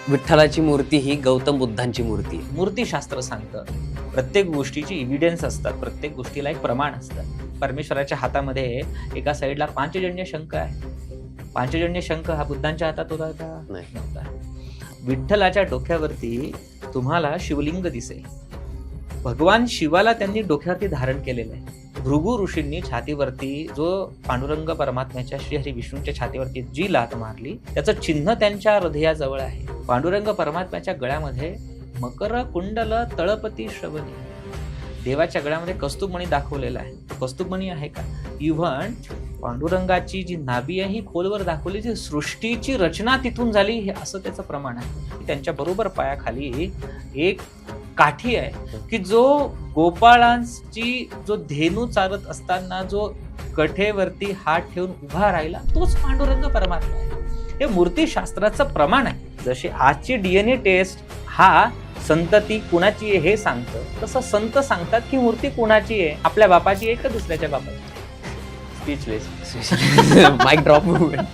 विठ्ठलाची मूर्ती ही गौतम बुद्धांची मूर्ती आहे. मूर्तीशास्त्र सांगतं प्रत्येक गोष्टीची इव्हिडन्स असतात, प्रत्येक गोष्टीला एक प्रमाण असतं. परमेश्वराच्या हातामध्ये एका साईडला पांचजन्य शंख आहे. पांचजन्य शंख हा बुद्धांच्या हातात होता का? नाही. नव्हता. विठ्ठलाच्या डोक्यावरती तुम्हाला शिवलिंग दिसेल. भगवान शिवाला त्यांनी डोक्यावरती धारण केलेलं आहे. भृगु ऋषींनी छातीवरती जो पांडुरंग परमात्म्याच्या श्रीहरी विष्णूच्या छातीवरती जी लात मारली त्याचं चिन्ह त्यांच्या हृदयाजवळ आहे. पांडुरंग परमात्म्याच्या गळ्यामध्ये मकर कुंडल तळपती श्रवणी, देवाच्या गळ्यामध्ये कस्तुभमणी दाखवलेला आहे. कस्तुभमणी आहे का? इव्हन पांडुरंगाची जी नाभी आहे ही खोलवर दाखवली, जी सृष्टीची रचना तिथून झाली हे असं त्याचं प्रमाण आहे. त्यांच्या बरोबर पायाखाली एक काठी आहे की जो गोपाळांची जो धेनू चालत असताना जो कठेवरती हात ठेवून उभा राहिला तोच पांडुरंग परमात्मा आहे. हे मूर्तीशास्त्राचं प्रमाण आहे. जशी आजची DNA टेस्ट हा संतती कुणाची आहे हे सांगतं, तसं संत सांगतात की मूर्ती कुणाची आहे, आपल्या बापाची आहे का दुसऱ्याच्या बापाची. स्पीचलेस. Mic drop movement.